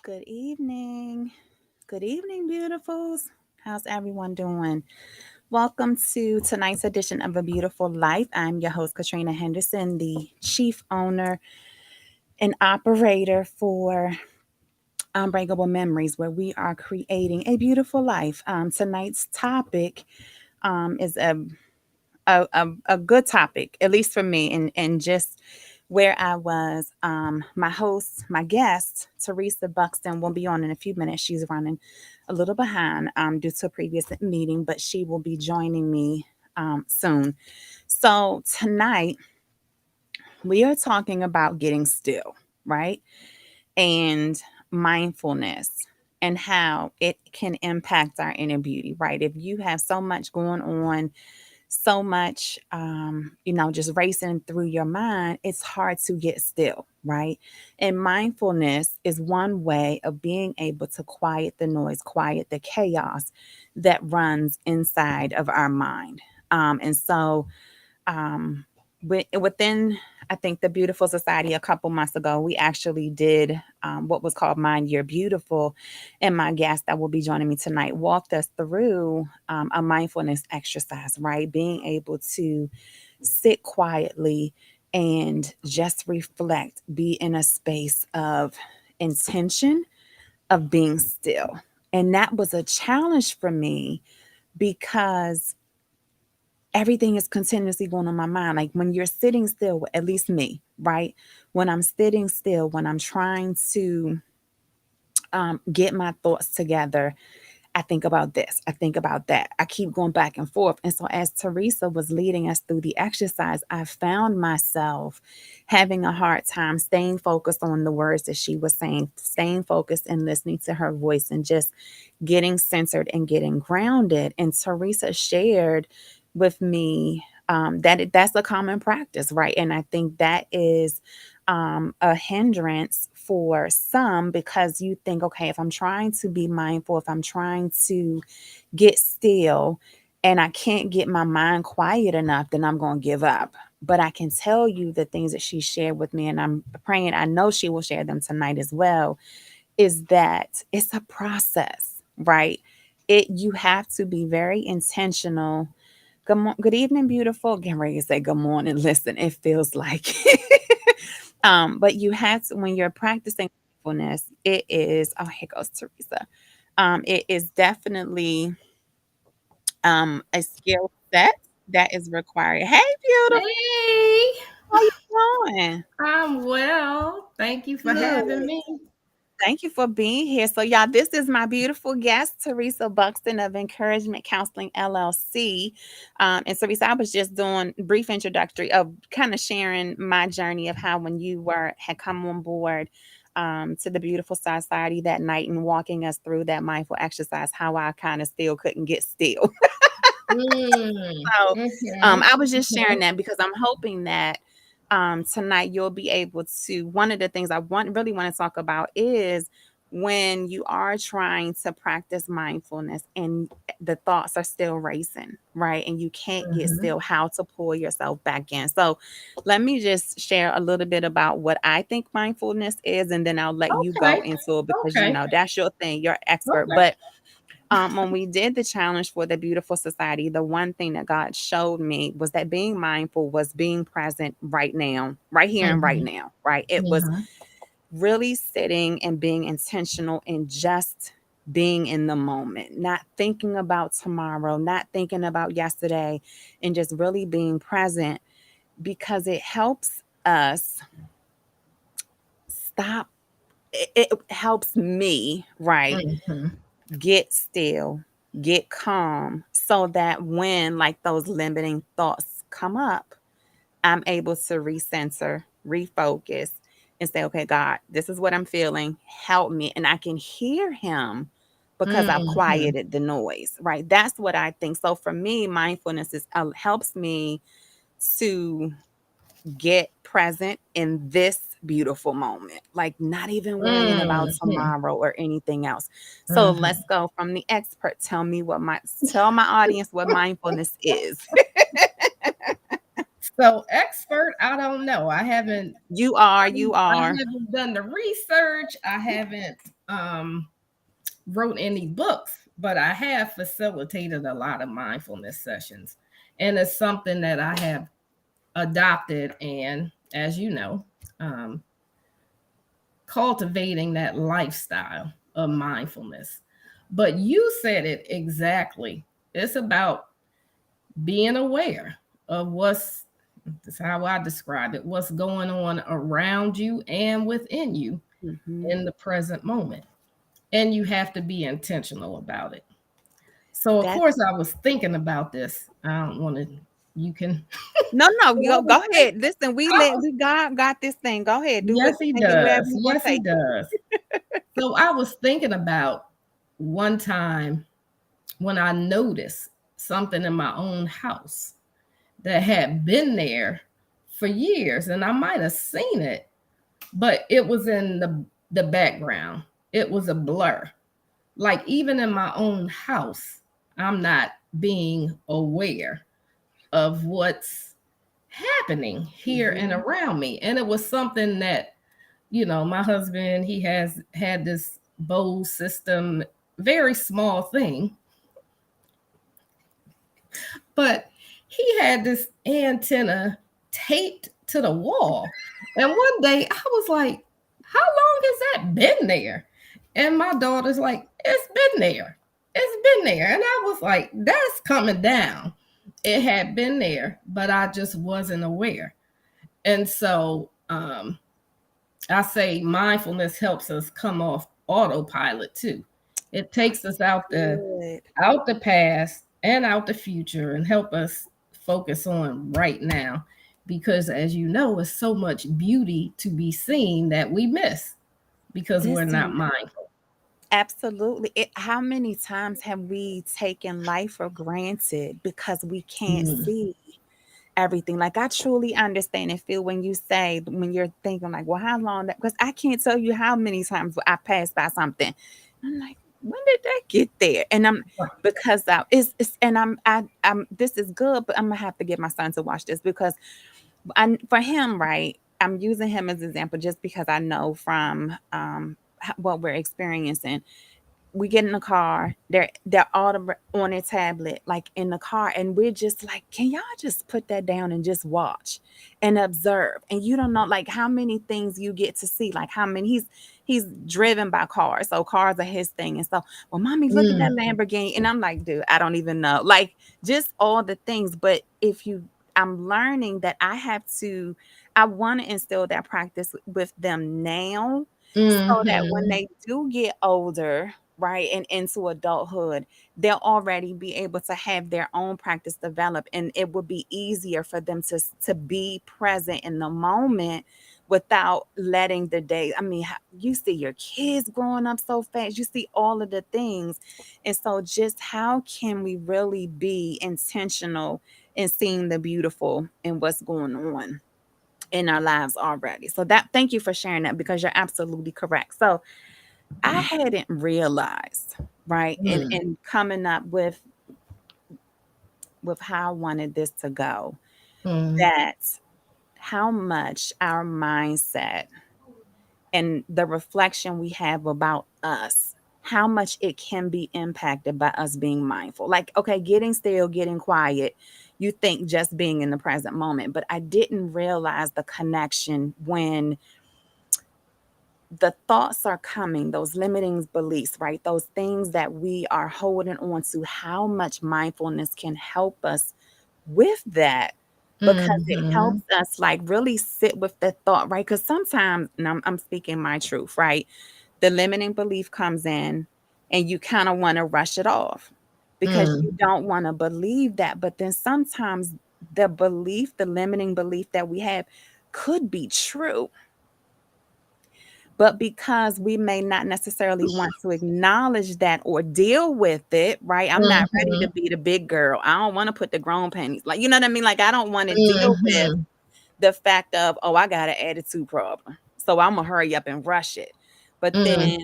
Good evening. Good evening, beautifuls. How's everyone doing? Welcome to tonight's edition of A Beautiful Life. I'm your host, Katrina Henderson, the chief owner and operator for Unbreakable Memories, where we are creating a beautiful life. Tonight's topic is a good topic, at least for me, and just where I was. My host, my guest, Teresa Buxton, will be on in a few minutes. She's running a little behind due to a previous meeting, but she will be joining me soon. So tonight we are talking about getting still, right? And mindfulness and how it can impact our inner beauty, right? If you have so much going on, so much, just racing through your mind, it's hard to get still, right? And mindfulness is one way of being able to quiet the noise, quiet the chaos that runs inside of our mind. And so, um, within, I think, the Beautiful Society a couple months ago, we actually did what was called Mind You're Beautiful. And my guest that will be joining me tonight walked us through a mindfulness exercise, right? Being able to sit quietly and just reflect, be in a space of intention, of being still. And that was a challenge for me because everything is continuously going on my mind. Like when you're sitting still, at least me, right? When I'm sitting still, when I'm trying to get my thoughts together, I think about this, I think about that. I keep going back and forth. And so, as Teresa was leading us through the exercise, I found myself having a hard time staying focused on the words that she was saying, staying focused and listening to her voice and just getting centered and getting grounded. And Teresa shared with me that's a common practice, right? And I think that is a hindrance for some because you think, okay, if I'm trying to be mindful, if I'm trying to get still and I can't get my mind quiet enough, then I'm going to give up. But I can tell you the things that she shared with me, and I'm praying, I know she will share them tonight as well, is that it's a process, right? You have to be very intentional. Good evening, beautiful. Getting ready to say good morning. Listen, it feels like but you have to, when you're practicing mindfulness, it is, oh, here goes Teresa. It is definitely a skill set that is required. Hey, beautiful. Hey, How you doing? I'm well. Thank you for Good. having me. Thank you for being here. So, y'all, this is my beautiful guest, Teresa Buxton of Encouragement Counseling LLC. And Teresa, I was just doing brief introductory of kind of sharing my journey of how when you had come on board to the Beautiful Society that night and walking us through that mindful exercise, how I kind of still couldn't get still. Mm, So mhm, I was just sharing mhm. that because I'm hoping that tonight you'll be able to. One of the things I really want to talk about is when you are trying to practice mindfulness and the thoughts are still racing, right? And you can't get still, how to pull yourself back in. So let me just share a little bit about what I think mindfulness is, and then I'll let you go Okay, into it because okay, that's your thing, you're expert. okay, But when we did the challenge for the Beautiful Society, the one thing that God showed me was that being mindful was being present right now, right here and right mhm, now, right? It was mhm. really sitting and being intentional and just being in the moment, not thinking about tomorrow, not thinking about yesterday, and just really being present because it helps us stop. It helps me, right? Mhm. Get still, get calm, so that when like those limiting thoughts come up, I'm able to recenter, refocus, and say, okay, God, this is what I'm feeling. Help me. And I can hear Him because I've Mhm. quieted the noise, right? That's what I think. So for me, mindfulness helps me to get present in this beautiful moment, like not even worrying about Mhm. tomorrow or anything else. So let's Mhm. go from the expert. Tell my audience what mindfulness is. So expert, I don't know. I haven't You are, you I are. haven't done the research. I haven't wrote any books, but I have facilitated a lot of mindfulness sessions. And it's something that I have adopted and, as you know, um, cultivating that lifestyle of mindfulness. But you said it exactly. It's about being aware of that's how I describe it, what's going on around you and within you Hmm. in the present moment. And you have to be intentional about it. So, of That course, I was thinking about this. I don't want to, you can. no, no, I go was go think- ahead. Listen, I was- we got this thing. Go ahead, do yes, it, he take it wherever does. you want Yes, to he take it. does. So, I was thinking about one time when I noticed something in my own house that had been there for years, and I might have seen it, but it was in the background. It was a blur. Like even in my own house, I'm not being aware of what's happening here and Hmm. around me. And it was something that, my husband, he has had this bowl system, very small thing, but he had this antenna taped to the wall. And one day I was like, how long has that been there? And my daughter's like, it's been there. It's been there. And I was like, that's coming down. It had been there, but I just wasn't aware. And so I say mindfulness helps us come off autopilot too. It takes us Good. out the past and out the future and help us focus on right now, because as you know, it's so much beauty to be seen that we miss because we're not Listen, mindful. absolutely. How many times have we taken life for granted because we can't Mm, see everything? Like I truly understand and feel when you say when you're thinking like, well, how long that because I can't tell you how many times I passed by something. I'm like, when did that get there? And I'm right. because it's and I'm this is good, but I'm gonna have to get my son to watch this because for him, right? I'm using him as an example just because I know from what we're experiencing. We get in the car, they're all on their tablet, like in the car, and we're just like, can y'all just put that down and just watch and observe? And you don't know like how many things you get to see, like how many he's driven by cars, so cars are his thing. And so, well, mommy, look at that Mm, Lamborghini, and I'm like, dude, I don't even know, like just all the things. But if you I'm learning that I want to instill that practice with them now so that when mm-hmm, they do get older, right, and into adulthood, they'll already be able to have their own practice develop, and it would be easier for them to be present in the moment without letting the day. I mean, you see your kids growing up so fast, you see all of the things. And so just how can we really be intentional in seeing the beautiful in what's going on in our lives already? So that thank you for sharing that because you're absolutely correct. So I hadn't realized, right, mm, and coming up with how I wanted this to go, mm, that how much our mindset and the reflection we have about us, how much it can be impacted by us being mindful. Like, okay, getting still, getting quiet, you think just being in the present moment, but I didn't realize the connection when the thoughts are coming, those limiting beliefs, right? Those things that we are holding on to, how much mindfulness can help us with that because it mm-hmm, helps us like really sit with the thought, right? Because sometimes, and I'm speaking my truth, right? The limiting belief comes in and you kind of want to rush it off because you mm, don't want to believe that. But then sometimes the limiting belief that we have could be true, but because we may not necessarily want to acknowledge that or deal with it, right? I'm not ready mm-hmm, to be the big girl. I don't want to put the grown panties, like, you know what I mean? Like, I don't want to deal with mm-hmm, the fact of, oh, I got an attitude problem. So I'm going to hurry up and rush it. But mm, then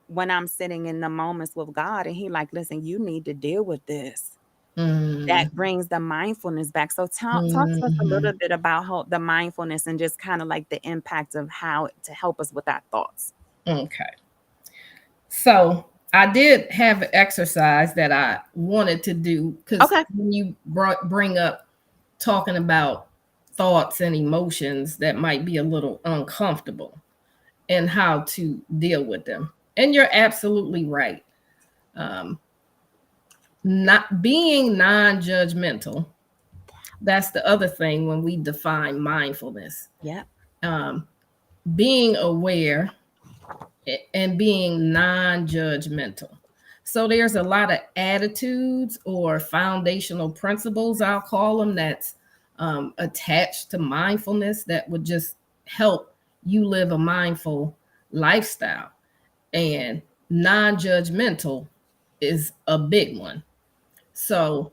when I'm sitting in the moments with God and He, like, listen, you need to deal with this. Mm, that brings the mindfulness back. So talk to us a little mhm. bit about how the mindfulness and just kind of like the impact of how to help us with our thoughts. Okay. So I did have an exercise that I wanted to do because Okay. when you bring up talking about thoughts and emotions that might be a little uncomfortable and how to deal with them. And you're absolutely right. Um, not being non-judgmental, that's the other thing when we define mindfulness. Yep. Um, being aware and being non-judgmental. So there's a lot of attitudes or foundational principles, I'll call them, that's attached to mindfulness that would just help you live a mindful lifestyle. And non-judgmental is a big one. So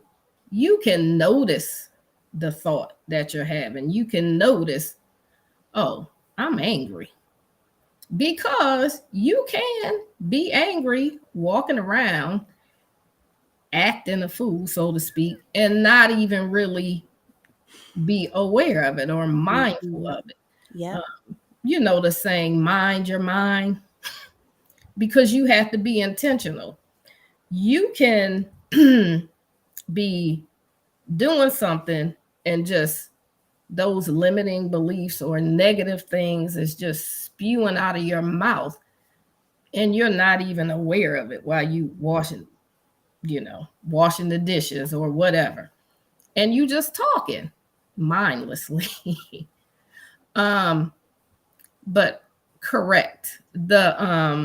you can notice the thought that you're having. You can notice, oh, I'm angry, because you can be angry walking around acting a fool, so to speak, and not even really be aware of it or mindful Mhm. of it. Yep. You know the saying, mind your mind, because you have to be intentional. You can be doing something and just those limiting beliefs or negative things is just spewing out of your mouth, and you're not even aware of it while you washing the dishes or whatever. And you just talking mindlessly. um, but correct. The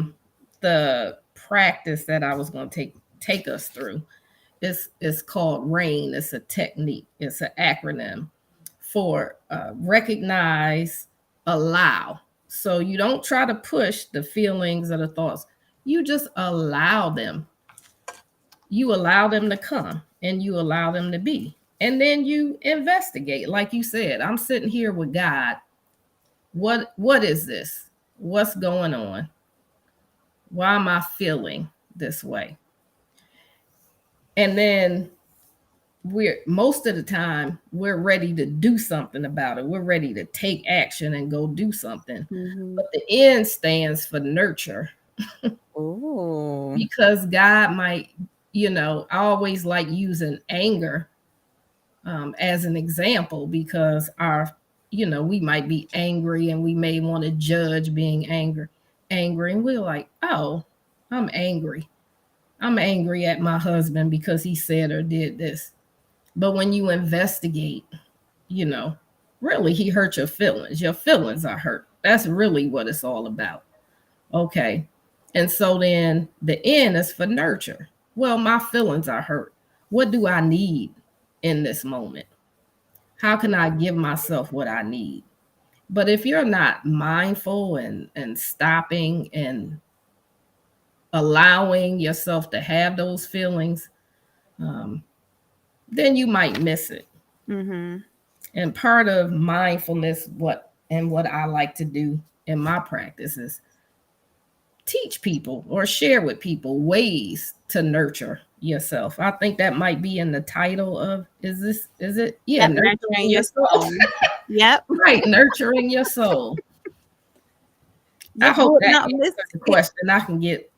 practice that I was going to take us through is called RAIN. It's a technique. It's an acronym for recognize, allow. So you don't try to push the feelings or the thoughts. You just allow them. You allow them to come and you allow them to be. And then you investigate. Like you said, I'm sitting here with God. What is this? What's going on? Why am I feeling this way? And then we're most of the time we're ready to do something about it. We're ready to take action and go do something. Mhm. But the N stands for nurture, Oh. because God might, I always like using anger as an example, because we might be angry and we may want to judge being angry, and we're like, oh, I'm angry. I'm angry at my husband because he said or did this. But when you investigate, you know, really he hurt your feelings. Your feelings are hurt. That's really what it's all about. Okay. And so then the N is for nurture. Well, my feelings are hurt. What do I need in this moment? How can I give myself what I need? But if you're not mindful and stopping and allowing yourself to have those feelings, um, then you might miss it. Mhm. And part of mindfulness, what I like to do in my practice is teach people or share with people ways to nurture yourself. I think that might be in the title of is it? Yeah, Yep. nurturing Nurturing your yourself. soul. Yep. Right, nurturing your soul. I Yep. hope Well, that no, answers listen. the question. I can get.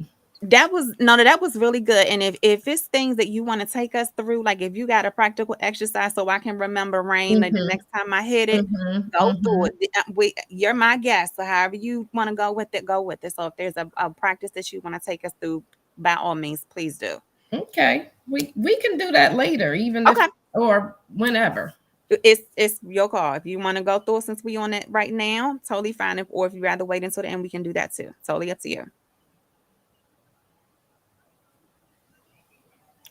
That was no, no, that was really good. And if it's things that you want to take us through, like if you got a practical exercise so I can remember rain, like the Mhm, next time I hit it, mhm, go through mhm. it. You're my guest. So however you want to go with it, go with it. So if there's a practice that you want to take us through, by all means, please do. Okay, we can do that later, even if Okay. or whenever. It's your call. If you want to go through it since we on it right now, totally fine. Or if you rather wait until the end, we can do that too. Totally up to you.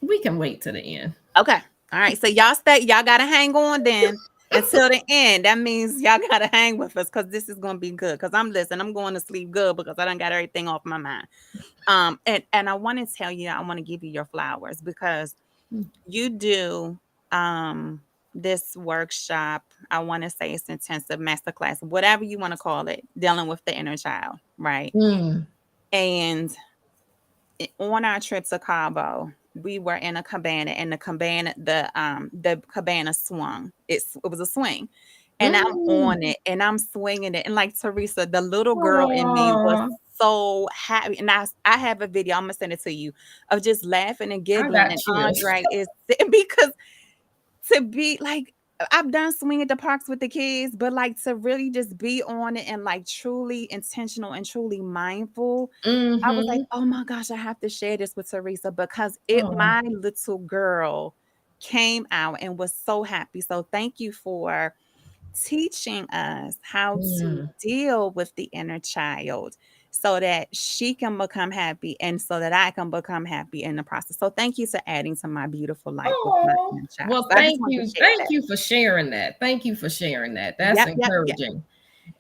We can wait to the end. Okay. All right. So y'all stay. Y'all gotta hang on then until the end. That means y'all gotta hang with us because this is gonna be good. Because I'm listening. I'm going to sleep good because I done got everything off my mind. And I want to tell you, I want to give you your flowers because you do this workshop. I want to say it's intensive masterclass, whatever you want to call it, dealing with the inner child, right? Mm, And on our trip to Cabo. we were in a cabana, and the cabana swung. It was a swing. And I'm Mm. on it and I'm swinging it. And like Teresa, the little girl in me was Aw, so happy. And I have a video, I'm gonna send it to you, of just laughing and I giggling. got And chills. Andre is because to be like, I've done swing at the parks with the kids, but like to really just be on it and like truly intentional and truly mindful. I was like, Mhm. oh my gosh, I have to share this with Teresa because Oh. my little girl came out and was so happy. So thank you for teaching us how to Mm. deal with the inner child so that she can become happy and so that I can become happy in the process. So thank you for adding to my beautiful life with my Oh, inner child. well, So I just thank wanted to you. share Thank that. you for sharing that. Thank you for sharing that. That's Yep, yep, yep. encouraging.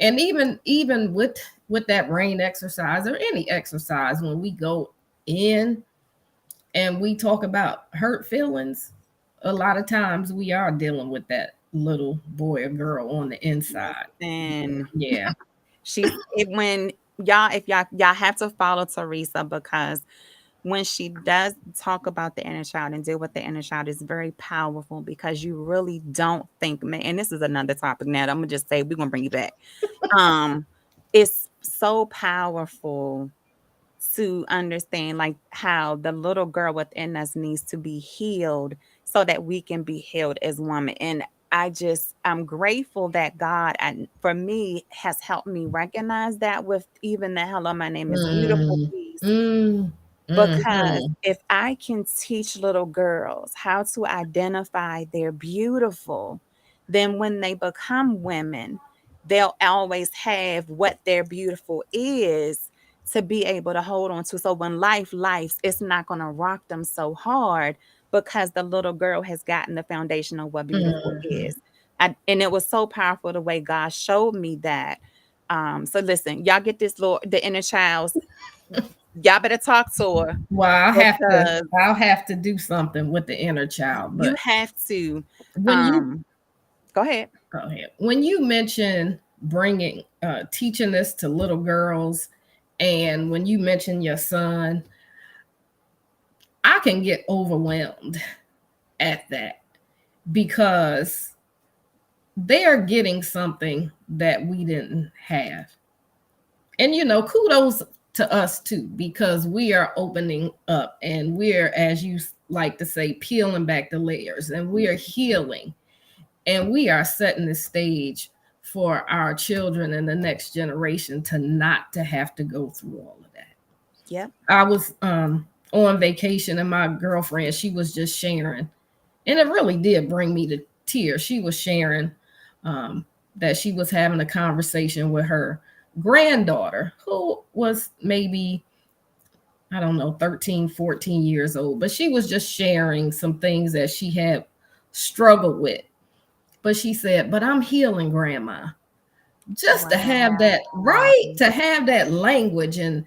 And even with that rain exercise or any exercise, when we go in and we talk about hurt feelings, a lot of times we are dealing with that little boy or girl on the inside. Listen, Yeah. when y'all, if y'all have to follow Teresa because when she does talk about the inner child and deal with the inner child is very powerful because you really don't think, man, and this is another topic now that I'm gonna just say we're gonna bring you back. Um, it's so powerful to understand like how the little girl within us needs to be healed so that we can be healed as women. And I'm grateful that God, and for me, has helped me recognize that with even the hello, my name is beautiful Mm, piece. mm, Because mhm, if I can teach little girls how to identify they're beautiful, then when they become women, they'll always have what their beautiful is to be able to hold on to. So when life, it's not going to rock them so hard because the little girl has gotten the foundation of what beautiful mhm. is. And it was so powerful the way God showed me that. So listen, y'all get this little the inner child, y'all better talk to her Well, because I'll have to do something with the inner child. you But have to when you um go ahead. go ahead, when you mention bringing teaching this to little girls, and when you mention your son, I can get overwhelmed at that because they're getting something that we didn't have. And kudos to us too, because we are opening up and we're, as you like to say, peeling back the layers, and we are healing, and we are setting the stage for our children and the next generation to not to have to go through all of that. Yep. I was on vacation, and my girlfriend, she was just sharing, and it really did bring me to tears. She was sharing that she was having a conversation with her granddaughter, who was maybe, I don't know, 13, 14 years old, but she was just sharing some things that she had struggled with. But she said, "But I'm healing, grandma." Just to have Wow. that, right? To have that language, and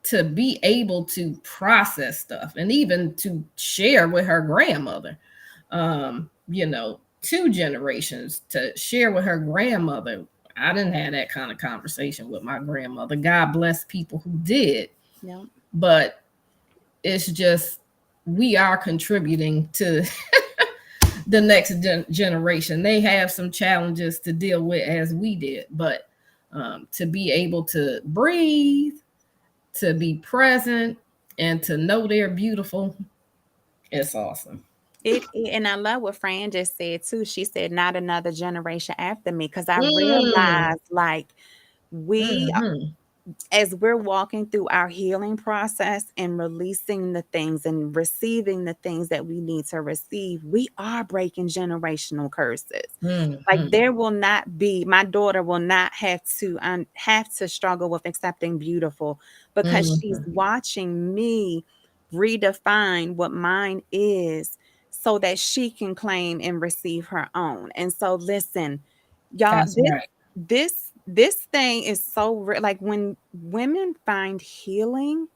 to be able to process stuff, and even to share with her grandmother, two generations to share with her grandmother. I didn't have that kind of conversation with my grandmother. God bless people who did, Yep. but it's just, we are contributing to the next generation. They have some challenges to deal with as we did, but to be able to breathe, to be present, and to know they're beautiful, it's awesome. And I love what Fran just said too. She said, not another generation after me. Cause I Mm, realized like we mhm, as we're walking through our healing process and releasing the things and receiving the things that we need to receive, we are breaking generational curses. Like mhm, there will not be, my daughter will not have to struggle with accepting beautiful because she's mhm. watching me redefine what mine is so that she can claim and receive her own. And so listen, y'all, That's right. this thing is so like when women find healing,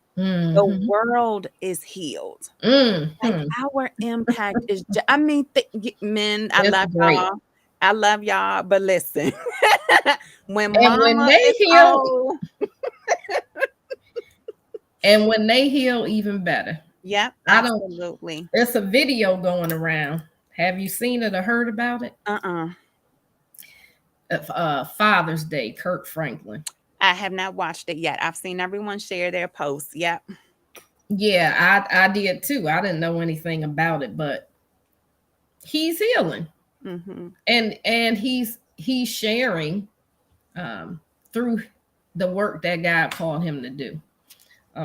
the Mhm, world is healed. Like mhm. our impact is men, It's great. I love y'all, but listen, when And when mama they is heal, old, And when they heal, even better. Yep, I don't, absolutely. there's a video going around. Have you seen it or heard about it? Uh-uh. Father's Day, Kirk Franklin. I have not watched it yet. I've seen everyone share their posts. Yep. Yeah, I did too. I didn't know anything about it, but he's healing, Mm-hmm. and he's sharing through the work that God called him to do.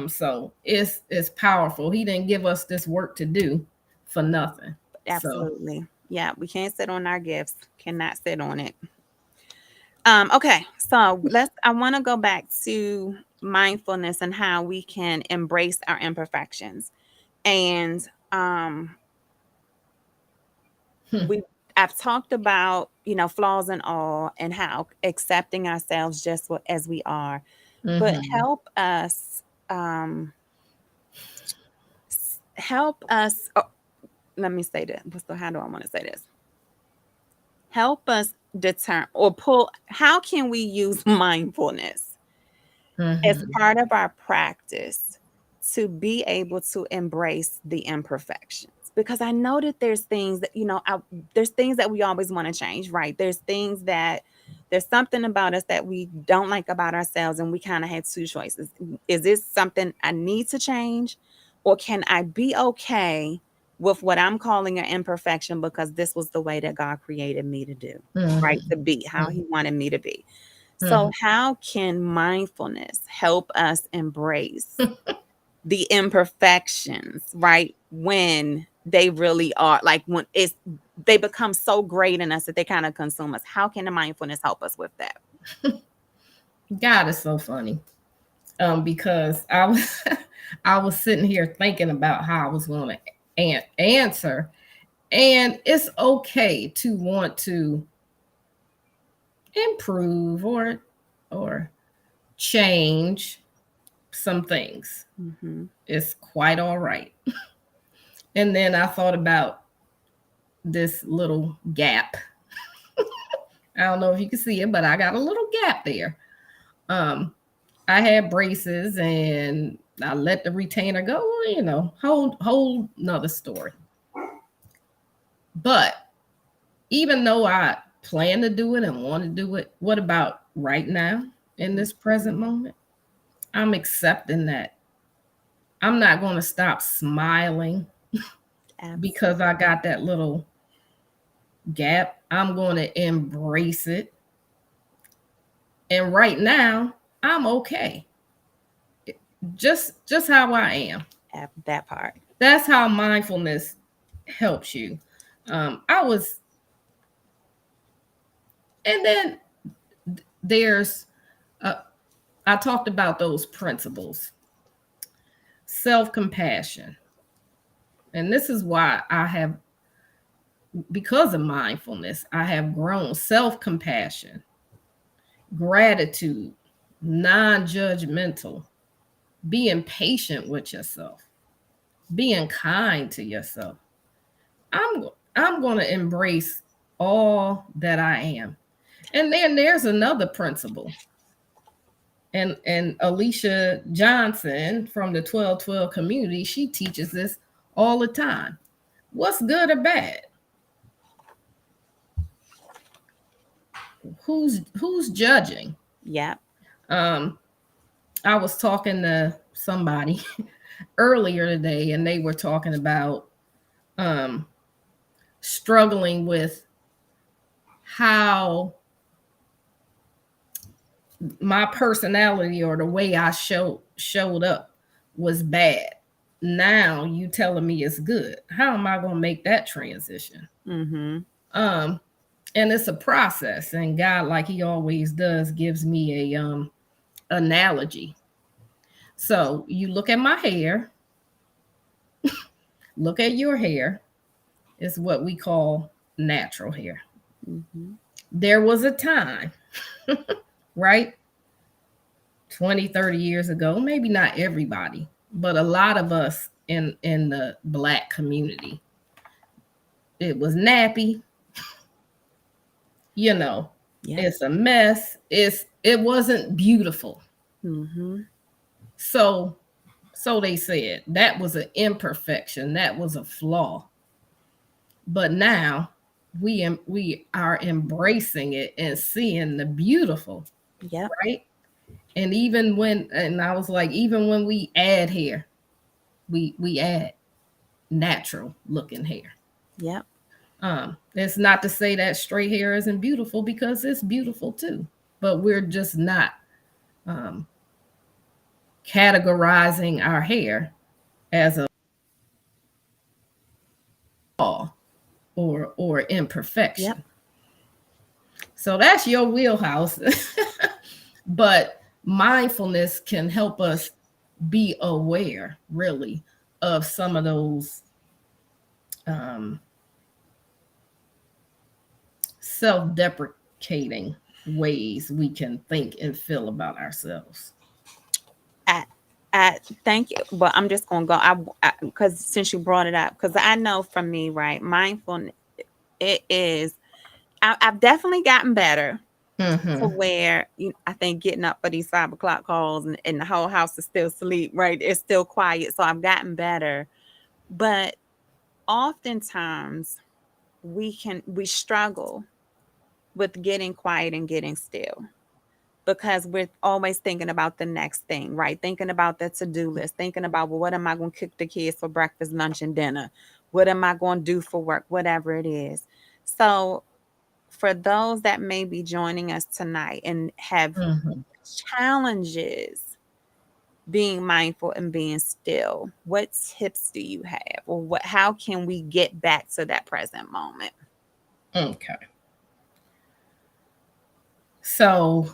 So it's powerful. He didn't give us this work to do for nothing. So Absolutely. Yeah, we can't sit on our gifts. Cannot sit on it. Okay, so I want to go back to mindfulness and how we can embrace our imperfections. And um hmm, we I've talked about, flaws and all and how accepting ourselves just as we are. But mm-hmm, um help us let me say this. So how do I want to say this? Help us determine or pull how can we use mindfulness as mm-hmm, part of our practice to be able to embrace the imperfections, because I know that there's things that there's things that we always want to change, right? There's something about us that we don't like about ourselves, and we kind of had two choices. Is this something I need to change, or can I be okay with what I'm calling an imperfection because this was the way that God created me to do, right? mm-hmm, To be how he wanted me to be. mm-hmm. So, how can mindfulness help us embrace the imperfections, right? When they really are like when they become so great in us that they kind of consume us. How can the mindfulness help us with that? God is so funny. Because I was I was sitting here thinking about how I was going to answer, and it's okay to want to improve or change some things. Mm-hmm. It's quite all right. And then I thought about this little gap. I don't know if you can see it, but I got a little gap there. Um, I had braces and I let the retainer go, whole another story. But even though I plan to do it and want to do it, what about right now in this present moment? I'm accepting that I'm not going to stop smiling because I Absolutely. got that little gap. I'm going to embrace it. And right now, I'm okay. Just how I am. That part. That's how mindfulness helps you. I was and then there's I talked about those principles. Self-compassion. And this is why because of mindfulness, I have grown self-compassion, gratitude, non-judgmental, being patient with yourself, being kind to yourself. I'm I'm going to embrace all that I am. And then there's another principle. And Alicia Johnson from the 1212 community, she teaches this all the time. What's good or bad? Who's judging? Yep. Um, I was talking to somebody earlier today, and they were talking about um, struggling with how my personality or the way I showed up was bad. Now you telling me it's good. How am I gonna make that transition? Mm-hmm. Um, and it's a process. And God, like He always does, gives me a analogy. So you look at my hair, look at your hair. It's what we call natural hair. Mm-hmm. There was a time, right? 20, 30 years ago, maybe not everybody, but a lot of us in the black community, it was nappy, you know, Yep. it's a mess. It wasn't beautiful. Mm-hmm. So So they said that was an imperfection, that was a flaw. But now we are embracing it and seeing the beautiful, Yep. right? And even when, and I was like, even when we add hair, we add natural looking hair. Yep. It's not to say that straight hair isn't beautiful, because it's beautiful too, but we're just not um, categorizing our hair as a flaw or Yep. imperfection. So that's your wheelhouse. But mindfulness can help us be aware, really, of some of those um, self-deprecating ways we can think and feel about ourselves. I, I thank you, but I'm just gonna go. Because since you brought it up, because I know from me, right, mindfulness, it is. I've definitely gotten better to Mm-hmm. where I think getting up for these 5 o'clock calls and the whole house is still asleep, right? It's still quiet, so I've gotten better. But oftentimes we struggle with getting quiet and getting still because we're always thinking about the next thing, right? Thinking about the to-do list, thinking about, well, what am I going to cook the kids for breakfast, lunch, and dinner? What am I going to do for work? Whatever it is. So, for those that may be joining us tonight and have Mm-hmm. challenges being mindful and being still, what tips do you have? Or how can we get back to that present moment? Okay. So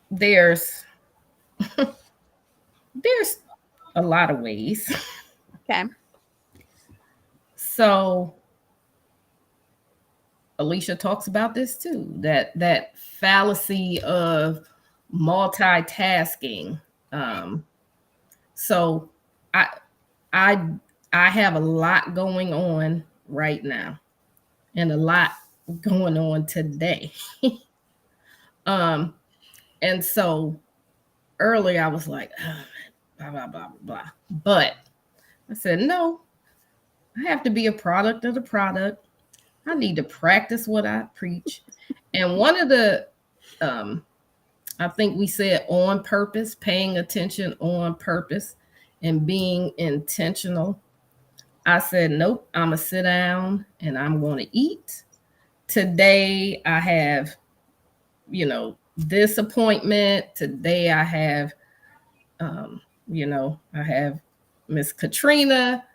there's there's a lot of ways. Okay. So Alicia talks about this too. That fallacy of multitasking. Um, so I I I have a lot going on right now, and a lot going on today. um, and so earlier I was like, oh, blah blah blah blah. But I said no. I have to be a product of the product. I need to practice what I preach. And one of the um, I think we said on purpose, paying attention on purpose and being intentional. I said, nope, I'm going to sit down and I'm going to eat. Today I have, this appointment. Today I have, I have Miss Katrina,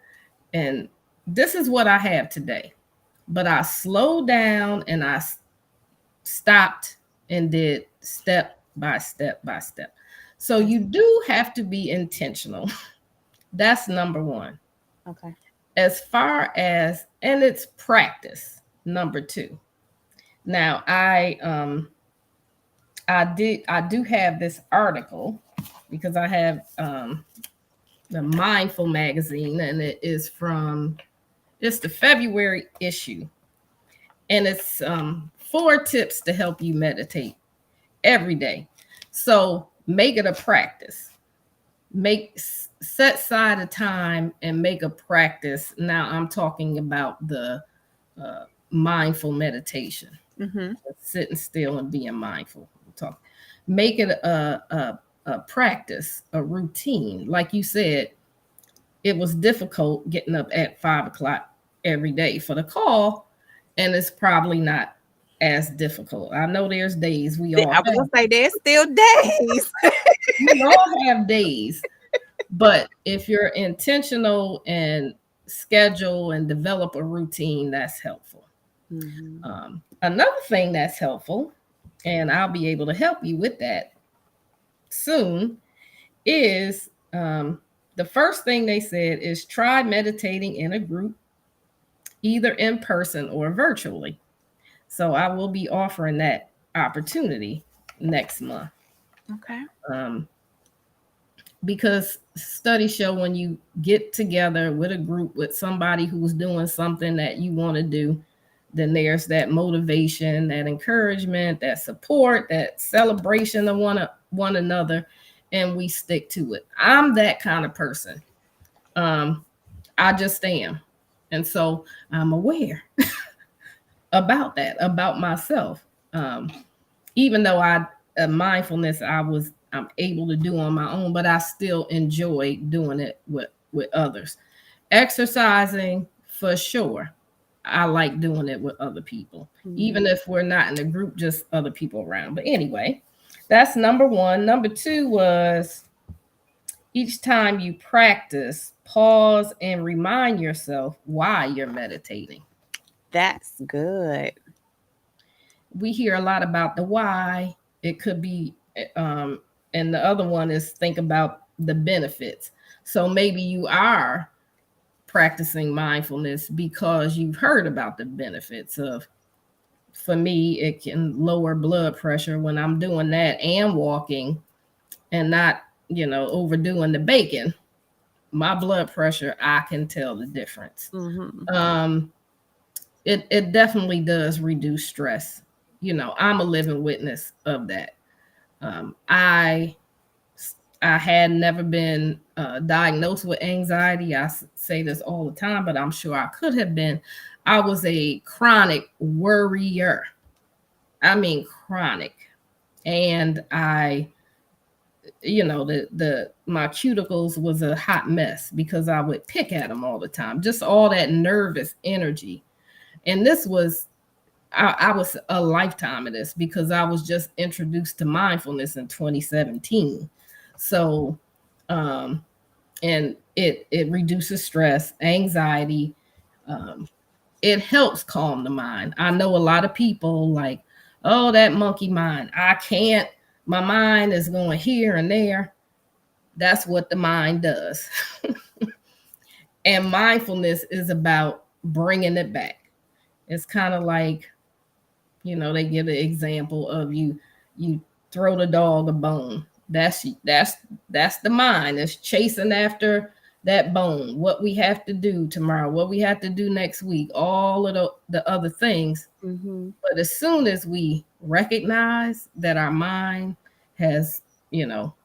and this is what I have today. But I slowed down and I stopped and did step by step by step. So Yes. you do have to be intentional. That's number one. Okay. As far as, and it's practice, number two. Now I do have this article because I have the Mindful magazine, and it is from, it's the February issue, and it's 4 tips to help you meditate every day. So make it a practice. Make set aside a time and make a practice. Now I'm talking about the mindful meditation, Mm-hmm. sitting still and being mindful. Talk. Make it a practice, a routine. Like you said, it was difficult getting up at 5 o'clock every day for the call, and it's probably not as difficult. I know there's days we all I was have. gonna say there's still days. We all have days, but if you're intentional and schedule and develop a routine, that's helpful. Mm-hmm. Another thing that's helpful, and I'll be able to help you with that soon, is the first thing they said is try meditating in a group, either in person or virtually. So I will be offering that opportunity next month. Okay. Um, because studies show when you get together with a group with somebody who's doing something that you want to do, then there's that motivation, that encouragement, that support, that celebration of one another, and we stick to it. I'm that kind of person. Um, I just am. And so I'm aware about that, about myself. Um, Even though mindfulness I'm able to do on my own, but I still enjoy doing it with others. Exercising for sure. I like doing it with other people, even Mhm. if we're not in a group, just other people around. But anyway, that's number one. Number two was each time you practice, pause and remind yourself why you're meditating. That's good. We hear a lot about the why. It could be, um, and the other one is think about the benefits. So maybe you are practicing mindfulness because you've heard about the benefits of, for me, it can lower blood pressure when I'm doing that and walking and not, overdoing the bacon. My blood pressure, I can tell the difference. Mhm. Um, it definitely does reduce stress. I'm a living witness of that. Um, I I had never been diagnosed with anxiety. Say this all the time, but I'm sure I could have been. I was a chronic worrier. I mean, chronic, and the my cuticles was a hot mess because I would pick at them all the time. Just all that nervous energy, and this was I was a lifetime of this because I was just introduced to mindfulness in 2017. So, um, and it reduces stress, anxiety. Um, it helps calm the mind. I know a lot of people like, oh, that monkey mind. I can't. My mind is going here and there. That's what the mind does. And mindfulness is about bringing it back. It's kind of like, they give an example of you throw the dog a bone. That's the mind. It's chasing after that bone. What we have to do tomorrow, what we have to do next week, all of the other things. Mhm. But as soon as we recognize that our mind has,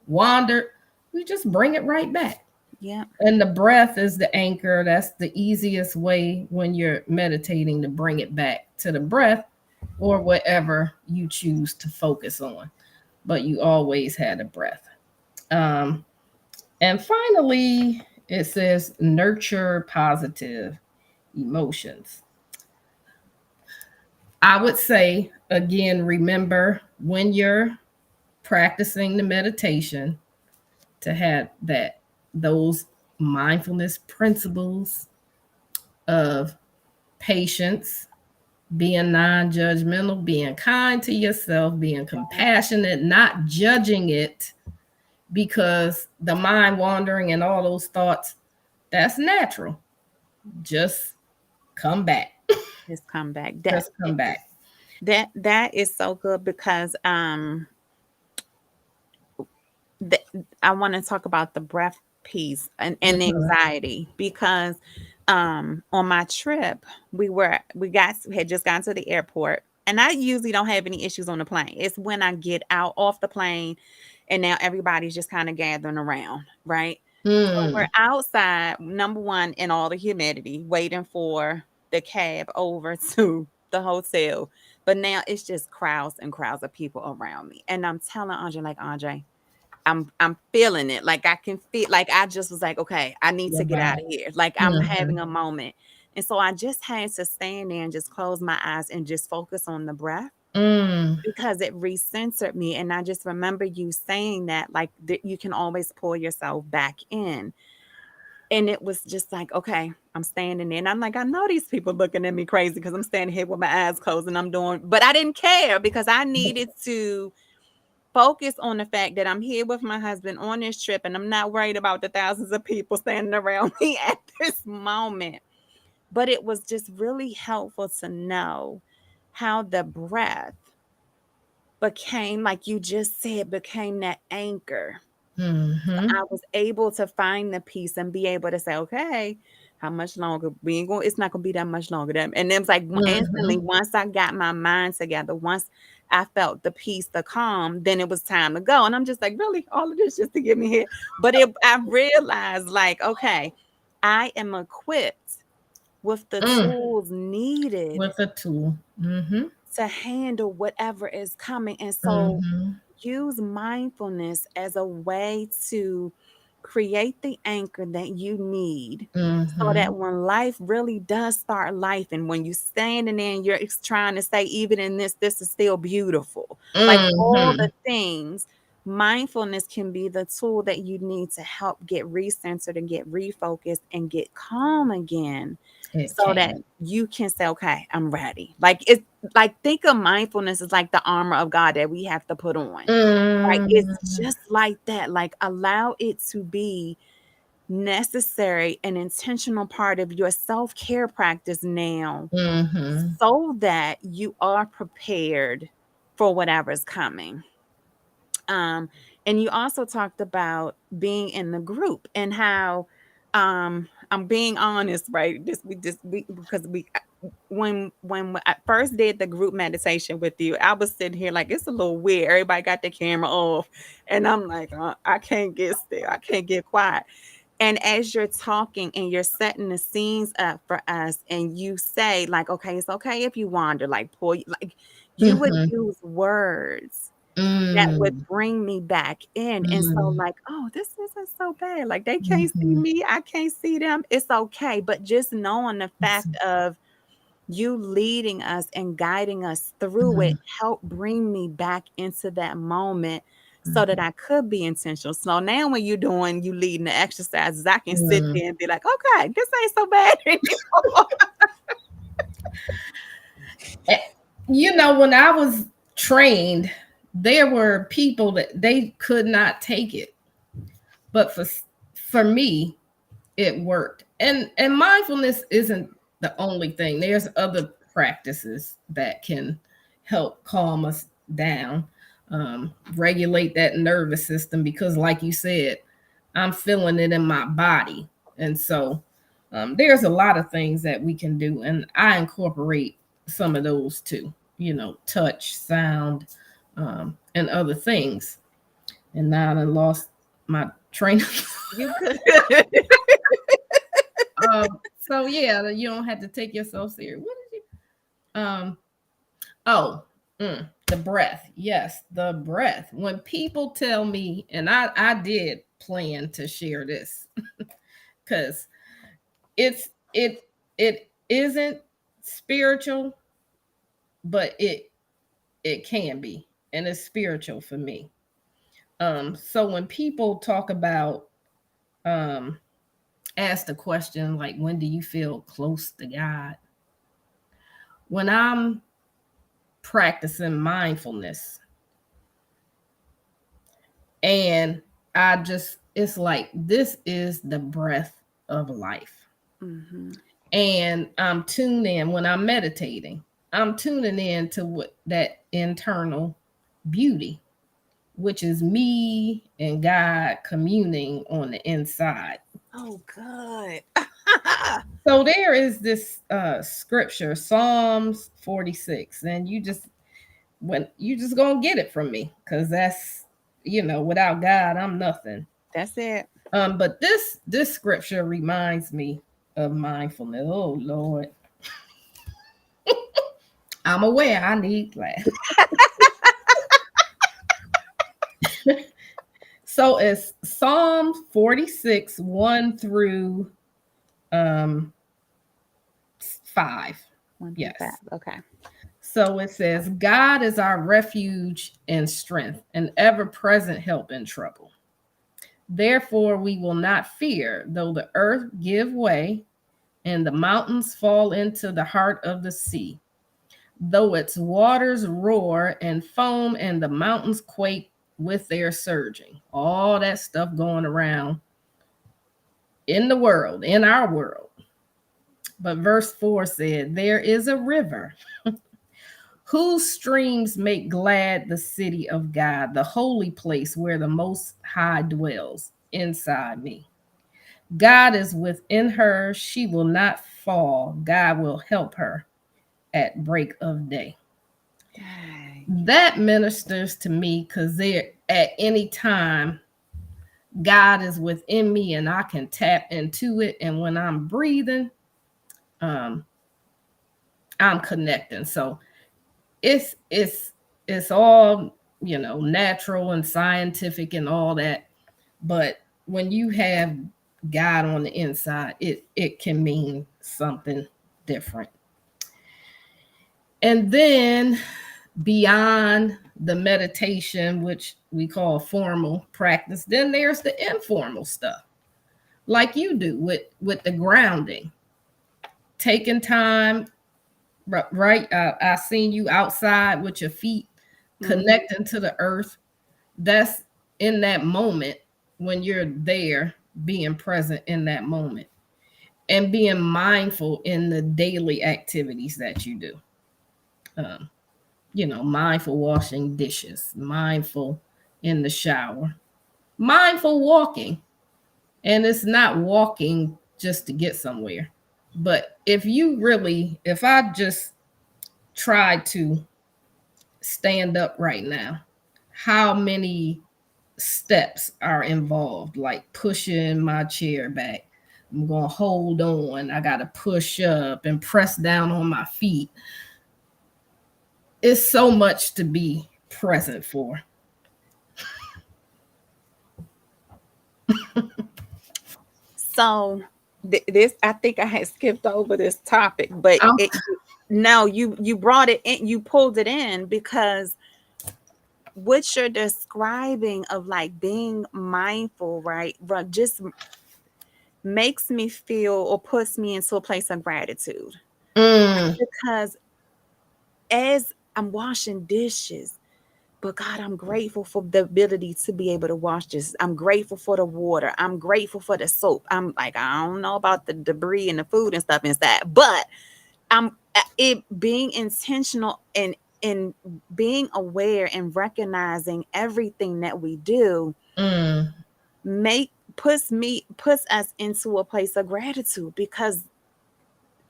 wandered, we just bring it right back. Yeah. And the breath is the anchor. That's the easiest way when you're meditating to bring it back to the breath or whatever you choose to focus on. But you always had a breath. Um, and finally, it says nurture positive emotions. I would say, again, remember when you're practicing the meditation to have those mindfulness principles of patience, being non-judgmental, being kind to yourself, being compassionate, not judging it because the mind wandering and all those thoughts, that's natural. Just come back. Just come back. Just come back. That is so good because th- I want to talk about the breath piece and the Mhm. anxiety because on my trip we had just gotten to the airport, and I usually don't have any issues on the plane. It's when I get out off the plane and now everybody's just kind of gathering around, right? So we're Mm. outside, number one, in all the humidity, waiting for the cab over to the hotel. But now it's just crowds and crowds of people around me. And I'm telling Andre, like, Andre, I'm feeling it. Like I can feel, like I just was like, okay, I need Your to get out body. of here. Like I'm having Mhm. a moment. And so I just had to stand there and just close my eyes and just focus on the breath Mm. because it recentered me. And I just remember you saying that, like, you can always pull yourself back in. And it was just like, okay, I'm standing there. And I'm like, I know these people looking at me crazy because I'm standing here with my eyes closed and I'm doing, but I didn't care because I needed to focus on the fact that I'm here with my husband on this trip and I'm not worried about the thousands of people standing around me at this moment. But it was just really helpful to know how the breath became, like you just said, became that anchor. Mhm. I was able to find the peace and be able to say, okay, how much longer? We ain't going, it's not gonna be that much longer. And then it's like instantly, Mhm. once I got my mind together, once I felt the peace, the calm, then it was time to go. And I'm just like, really, all of this just to get me here. But I realized, like, okay, I am equipped with the Mm. tools needed With a tool. Mm-hmm. to handle whatever is coming. And so Mm-hmm. use mindfulness as a way to create the anchor that you need so Mm-hmm. that when life really does start life, and when you're standing there and you're trying to say, even in this is still beautiful, like all Mm-hmm. the things, mindfulness can be the tool that you need to help get recentered and get refocused and get calm again, It so that can. you can say, okay, I'm ready. Like, it's like, think of mindfulness as like the armor of God that we have to put on. Like, it's Mm-hmm. just like that. Like, allow it to be necessary and intentional part of your self-care practice now, Mm-hmm. so that you are prepared for whatever's coming. Um, and you also talked about being in the group and how, I'm being honest, right? Because when I first did the group meditation with you, I was sitting here like, it's a little weird. Everybody got the camera off, and I'm like, I can't get still. I can't get quiet. And as you're talking and you're setting the scenes up for us, and you say, like, okay, it's okay if you wander, like, like, you would Mm-hmm. use words that would Mm-hmm. bring me back in. And so, like, oh, this isn't so bad. Like, they can't see Mm-hmm. me. I can't see them. It's okay. But just knowing the fact of you leading us and guiding us through it helped bring me back into that moment so that I could be intentional. So now when you leading the exercises, I can sit Mm-hmm. there and be like, okay, this ain't so bad anymore. Eh, You know, when I was trained, there were people that they could not take it, but for me, it worked. And mindfulness isn't the only thing. There's other practices that can help calm us down, regulate that nervous system, because, like you said, I'm feeling it in my body. And so there's a lot of things that we can do. And I incorporate some of those too, touch, sound, and other things. And now I lost my train of You could. so yeah, you don't have to take yourself serious. What did you oh the breath. Yes, the breath. When people tell me, and I did plan to share this because it's it isn't spiritual, but it can be, and it's spiritual for me. So when people talk about um ask the question like, when do you feel close to God? When I'm practicing mindfulness, and it's like, this is the breath of life. Mhm. And I'm tuned in when I'm meditating. I'm tuning in to what that internal beauty, which is me and God communing on the inside. Oh, good. So there is this scripture, Psalms 46, and you just gonna get it from me, because that's, without God, I'm nothing. That's it. But this scripture reminds me of mindfulness. Oh Lord, I'm aware I need class. So it's Psalm 46, 1 through um 5. 1 through 5. Yes. Okay. So it says, God is our refuge and strength, an ever-present help in trouble. Therefore we will not fear, though the earth give way and the mountains fall into the heart of the sea, though its waters roar and foam and the mountains quake with their surging. All that stuff going around in the world, in our world. But verse 4 said, there is a river whose streams make glad the city of God, the holy place where the Most High dwells inside me. God is within her. She will not fall. God will help her at break of day. That ministers to me because there at any time God is within me and I can tap into it. And when I'm breathing, um, I'm connecting. So it's it's it's all, natural and scientific and all that. But when you have God on the inside, it can mean something different. And then beyond the meditation, which we call formal practice, then there's the informal stuff, like you do with the grounding, taking time. Right, I seen you outside with your feet Mm-hmm. connecting to the earth. That's in that moment when you're there, being present in that moment and being mindful in the daily activities that you do. Um, mindful washing dishes, mindful in the shower, mindful walking. And it's not walking just to get somewhere. But if I just try to stand up right now, how many steps are involved? Like pushing my chair back. I'm going to hold on. I got to push up and press down on my feet. It's so much to be present for. So this, I think I had skipped over this topic, but I'm, no, you brought it in, you pulled it in because what you're describing of like being mindful, right? Right, just makes me feel or puts me into a place of gratitude mm, because as I'm washing dishes, but God, I'm grateful for the ability to be able to wash this. I'm grateful for the water. I'm grateful for the soap. I'm like, I don't know about the debris and the food and stuff inside, but I'm it being intentional and being aware and recognizing everything that we do mm, make puts us into a place of gratitude because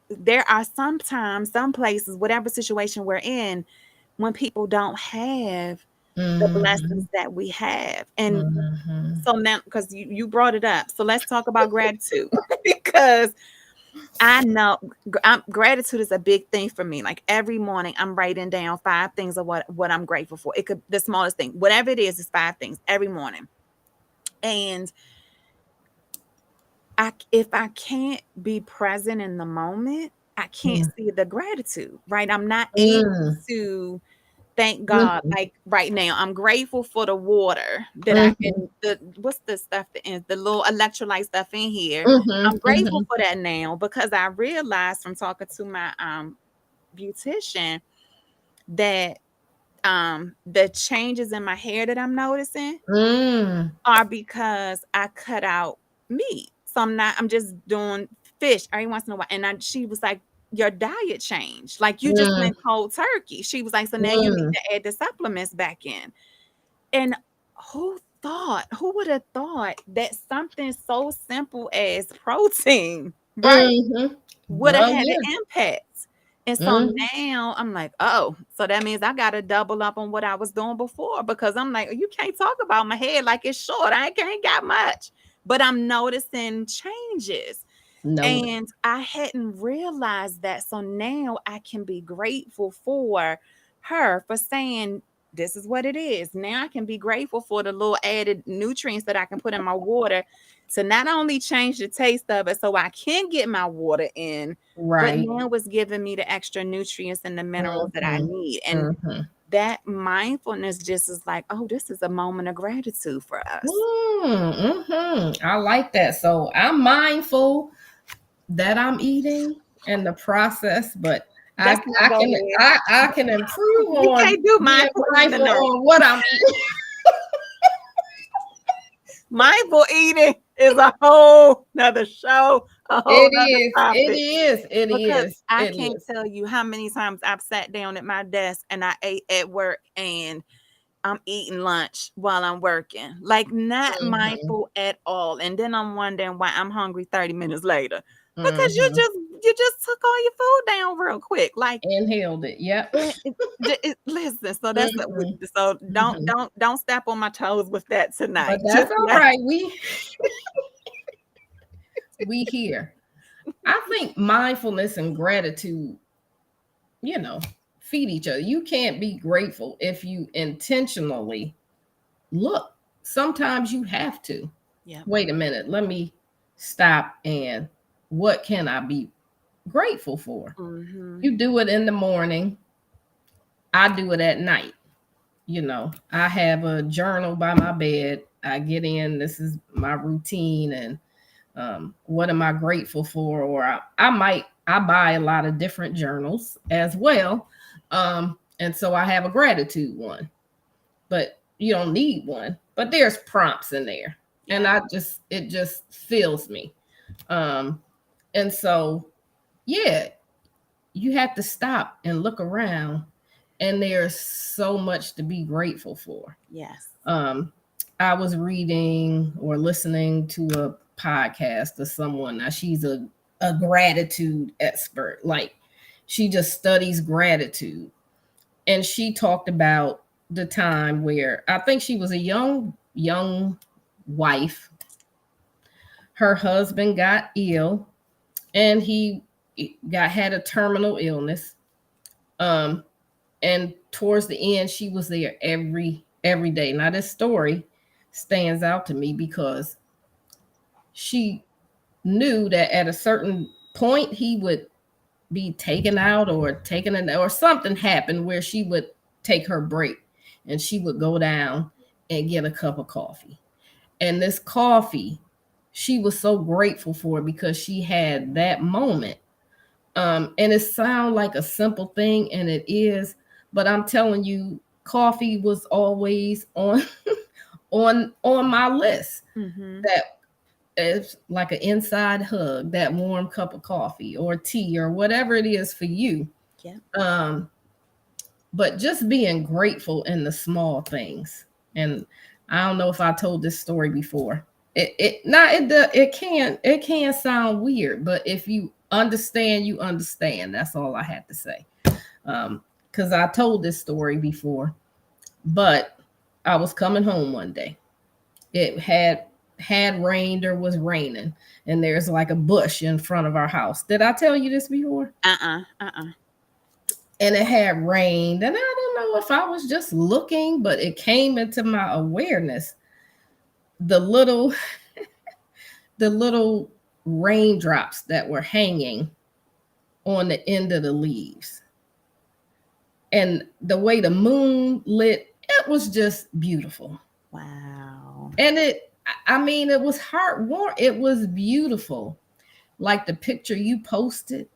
there are sometimes some places, whatever situation we're in, when people don't have the blessings mm, that we have. And mm, so now, because you brought it up, so let's talk about gratitude because I know gratitude is a big thing for me. Like every morning, I'm writing down 5 things of what I'm grateful for. It could the smallest thing, whatever it is 5 things every morning. And if I can't be present in the moment, I can't mm, see the gratitude, right? I'm not able mm, to thank God. mm, Like right now, I'm grateful for the water that I mm, can, what's the stuff that is the little electrolyte stuff in here. mm, I'm grateful mm, for that now because I realized from talking to my beautician that the changes in my hair that I'm noticing mm, are because I cut out meat. So I'm just doing fish every once in a while. And she was like, your diet changed. Like you just mm, went cold turkey. She was like, so now you need mm. to add the supplements back in. And who would have thought that something so simple as protein, right, Mhm. would have Well, had an yeah. impact? And so Mhm. now I'm like, oh, so that means I got to double up on what I was doing before because I'm like, you can't talk about my head like it's short. I ain't got much, but I'm noticing changes. Noted. And I hadn't realized that. So now I can be grateful for her for saying, this is what it is. Now I can be grateful for the little added nutrients that I can put in my water to not only change the taste of it so I can get my water in, but Right. now it's giving me the extra nutrients and the minerals that I Mhm. need. And Mhm. that mindfulness just is like, oh, this is a moment of gratitude for us. Mhm. I like that. So I'm mindful that I'm eating and the process, but Let's I not I go can there. I can improve We on can't do being mindful eating. mindful No. on what I'm eating. Mindful eating is a whole nother show, a whole It nother is. It topic. is. It Because is. I It can't is. tell you how many times I've sat down at my desk and I ate at work and I'm eating lunch while I'm working. Like not Mhm. mindful at all. And then I'm wondering why I'm hungry 30 minutes later. Because you Mhm. just you just took all your food down real quick. Like, Inhaled it. Yep. listen, so that's Mm-mm. so don't Mhm. don't don't step on my toes with that But tonight. that's Just all like, right. We here. I think mindfulness and gratitude, you know, feed each other. You can't be grateful if you intentionally look. Sometimes you have to. yeah. Wait a minute, let me stop and what can I be grateful for? Mm-hmm. You do it in the morning, I do it at night. I have a journal by my bed. I get in, this is my routine, and what am I grateful for? Or I buy a lot of different journals as well. And so I have a gratitude one, but you don't need one. But there's prompts in there. And Yeah. it just fills me. Um, and so, yeah, you have to stop and look around, and there's so much to be grateful for. Yes. Um, I was reading or listening to a podcast of someone. Now she's a gratitude expert. Like she just studies gratitude. And she talked about the time where I think she was a young wife. Her husband got ill and he got had a terminal illness. Um, and towards the end, she was there every day. Now this story stands out to me because she knew that at a certain point he would be taken out or taken in, or something happened where she would take her break and she would go down and get a cup of coffee. And this coffee, she was so grateful for because she had that moment. And it sounds like a simple thing, and it is, but I'm telling you, coffee was always on on my list. Mm-hmm. That is like an inside hug, that warm cup of coffee or tea or whatever it is for you. Yeah. Um, but just being grateful in the small things. And I don't know if I told this story before. It can sound weird, but if you understand, you understand. That's all I had to say. Because I told this story before, but I was coming home one day. It had rained or was raining, and there's like a bush in front of our house. Did I tell you this before? Uh-uh. Uh-uh. And it had rained, and I don't know if I was just looking, but it came into my awareness, the little the little raindrops that were hanging on the end of the leaves, and the way the moon lit, it was just beautiful. Wow. And I mean, it was heartwarming. It was beautiful. Like the picture you posted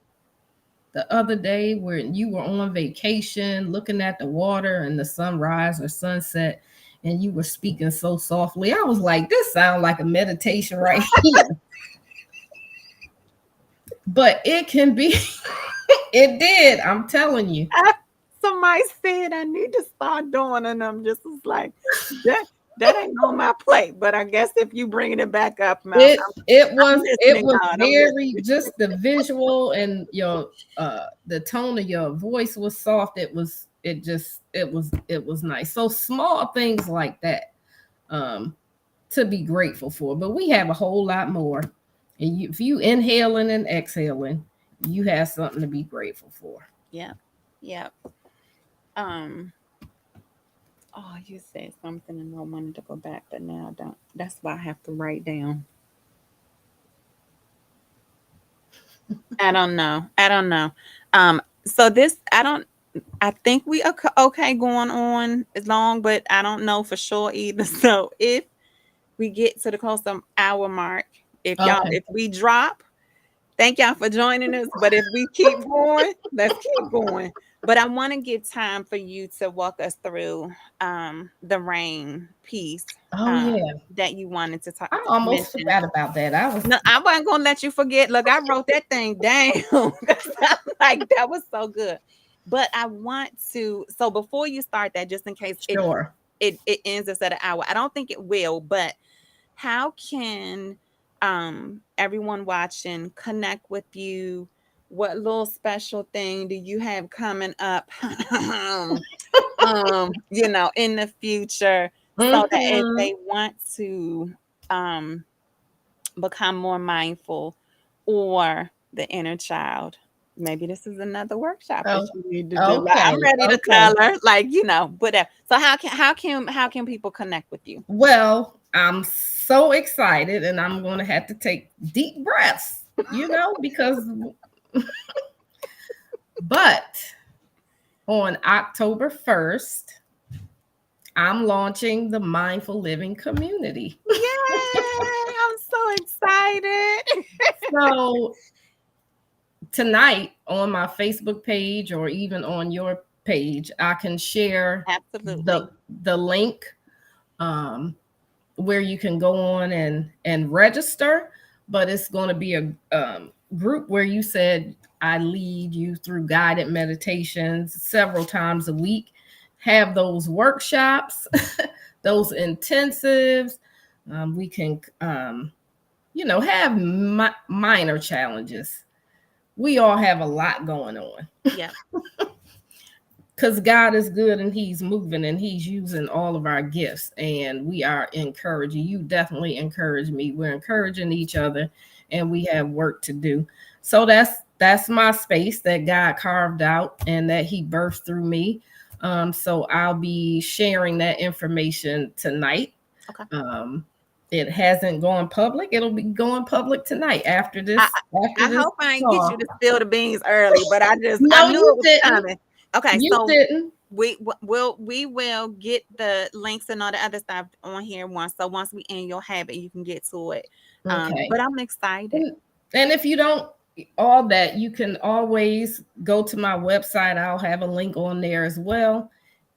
the other day where you were on vacation looking at the water and the sunrise or sunset, and you were speaking so softly. I was like, this sounds like a meditation right here. But it can be, it did. I'm telling you. Somebody said I need to start doing, and I'm just was like, that that ain't on my plate. But I guess if you bringing it back up, It it I'm was it listening, was God. I'm very listening. just the visual, and your the tone of your voice was soft. It was nice. So small things like that, um to be grateful for. But we have a whole lot more. And if you inhaling and exhaling, you have something to be grateful for. Yeah. Yeah. Um. Oh, you said something, and I wanted to go back, but now I don't. That's why I have to write down. I don't know. I don't know. So this, I don't. I think we are okay going on as long, but I don't know for sure either. So if we get to the close to hour mark, Okay. if we drop, thank y'all for joining us. But if we keep going, let's keep going. But I want to give time for you to walk us through the rain piece Oh yeah. that you wanted to talk I to almost mention. forgot about that. I was No, I wasn't gonna let you forget. Look, I wrote that thing down. 'Cause I'm like, that was so good. But I want to, so before you start that, just in case sure. it ends us at an hour. I don't think it will, but how can everyone watching connect with you? what little special thing do you have coming up in the future, so that if Mm-hmm. they want to um become more mindful, or the inner child, maybe this is another workshop that Oh, you need to do. Like, okay. I'm ready to Okay. tell her, like, whatever. So how can people connect with you? Well, I'm so excited and I'm going to have to take deep breaths, because, but on October 1st, I'm launching the Mindful Living Community. Yay! I'm so excited. So tonight on my Facebook page or even on your page, I can share Absolutely. the link, um, where you can go on and register. But it's going to be a group where you said I lead you through guided meditations several times a week, have those workshops, those intensives. We can, have minor challenges. We all have a lot going on Yep. because God is good and He's moving and He's using all of our gifts. And we are encouraging you. Definitely encourage me. We're encouraging each other, and we have work to do. So that's my space that God carved out and that He birthed through me. So I'll be sharing that information tonight. Okay. Um, it hasn't gone public. It'll be going public tonight after I this. I After I this hope I ain't get you call. to spill the beans early, but I No, knew you it was didn't. coming. Okay, You so didn't. we will get the links and all the other stuff on here once we end, you'll have it. You can get to it. Okay. But I'm excited. And if you don't, all that, you can always go to my website. I'll have a link on there as well.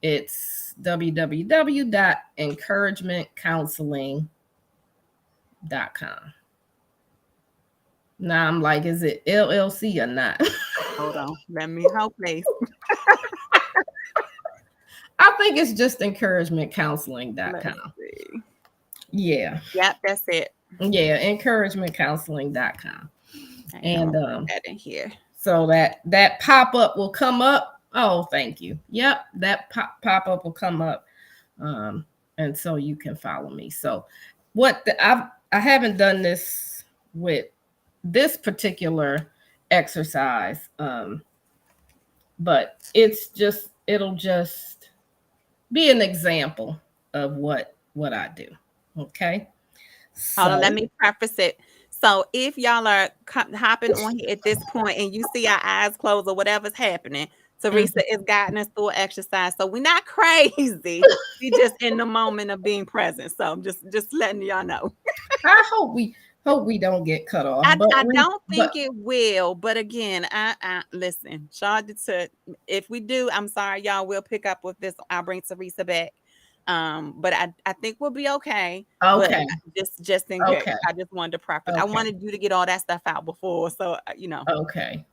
It's www.encouragementcounseling.com. Now I'm like, is it LLC or not? Hold on, let me help, please. I think it's just Let's encouragementcounseling.com. see. Yeah. Yep, that's it. Yeah. Encouragementcounseling.com. Okay, I'm And gonna put that in here. so that pop-up will come up. Oh, thank you. Yep, that pop-up will come up. Um, and so you can follow me. So I haven't done this with this particular exercise, but it'll just be an example of what I do. Okay. Hold on, let So me preface it. So if y'all are hopping on here at this point and you see our eyes closed or whatever's happening, Teresa mhm. is guiding us through an exercise. So we're not crazy. We just in the moment of being present. So I'm just letting y'all know. I hope we don't get cut off, I don't think but it will, but again, I listen, Shawty, to if we do, I'm sorry, y'all. We'll pick up with this. I'll bring Teresa back. But I think we'll be okay. But okay, just in case, okay, I just wanted to preface. I okay, wanted you to get all that stuff out before, so okay.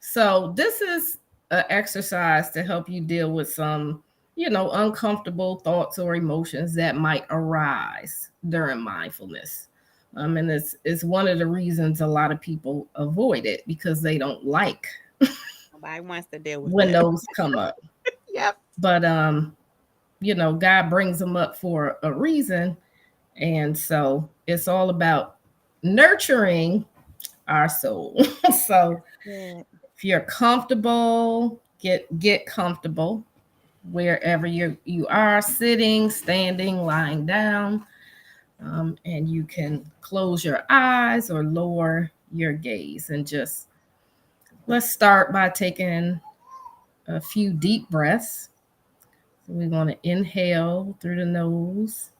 So this is an exercise to help you deal with some, uncomfortable thoughts or emotions that might arise during mindfulness. And it's one of the reasons a lot of people avoid it because they don't like nobody wants to deal with when that. those come up. Yep. But God brings them up for a reason, and so it's all about nurturing our soul. So Yeah. if you're comfortable, get comfortable wherever you are, sitting, standing, lying down, and you can close your eyes or lower your gaze. And just let's start by taking a few deep breaths. So we're going to inhale through the nose,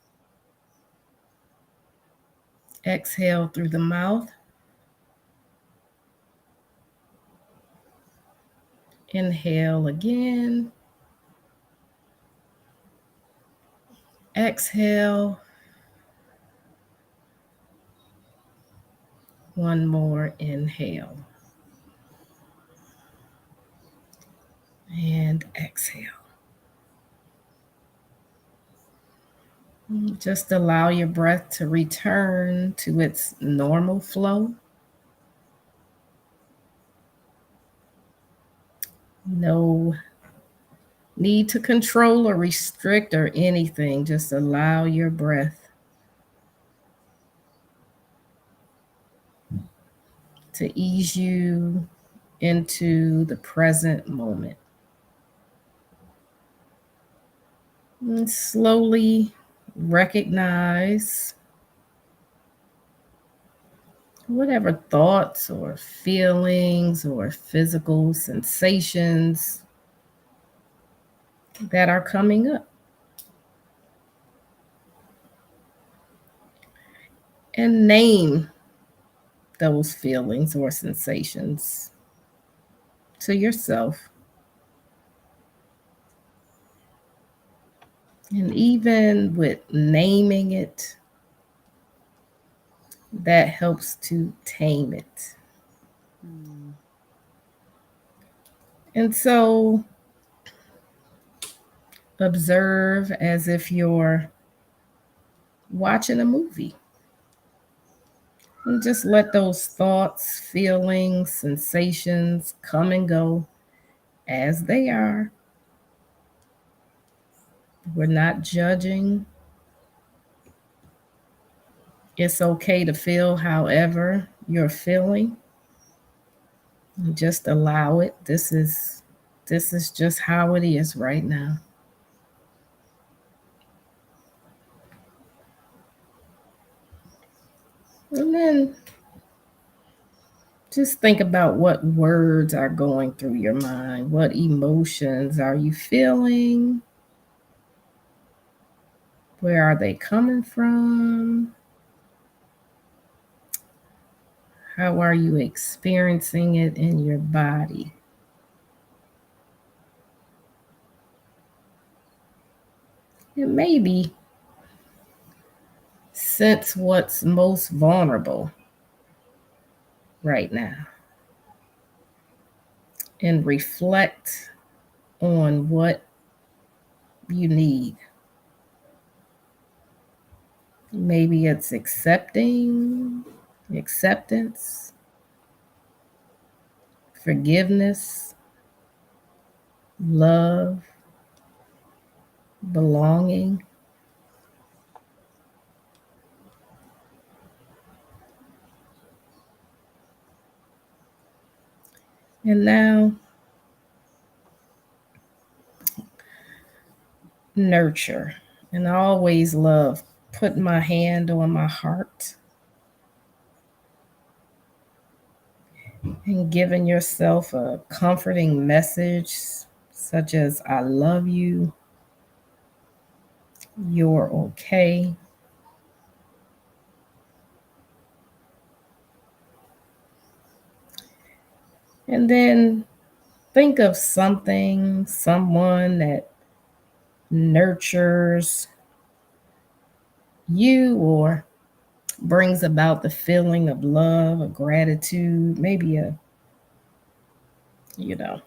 exhale through the mouth, inhale again, exhale, one more inhale, and exhale. Just allow your breath to return to its normal flow. No need to control or restrict or anything. Just allow your breath to ease you into the present moment. And slowly recognize whatever thoughts or feelings or physical sensations that are coming up. And name those feelings or sensations to yourself. And even with naming it, that helps to tame it. Mm. And so observe as if you're watching a movie. And just let those thoughts, feelings, sensations come and go as they are. We're not judging. It's okay to feel however you're feeling. Just allow it. This is just how it is right now. And then just think about what words are going through your mind. What emotions are you feeling? Where are they coming from? How are you experiencing it in your body? And maybe sense what's most vulnerable right now and reflect on what you need. Maybe it's acceptance, forgiveness, love, belonging. And now nurture. And I always love putting my hand on my heart and giving yourself a comforting message such as I love you, you're okay. And then think of something, someone that nurtures you or brings about the feeling of love or gratitude, maybe you know,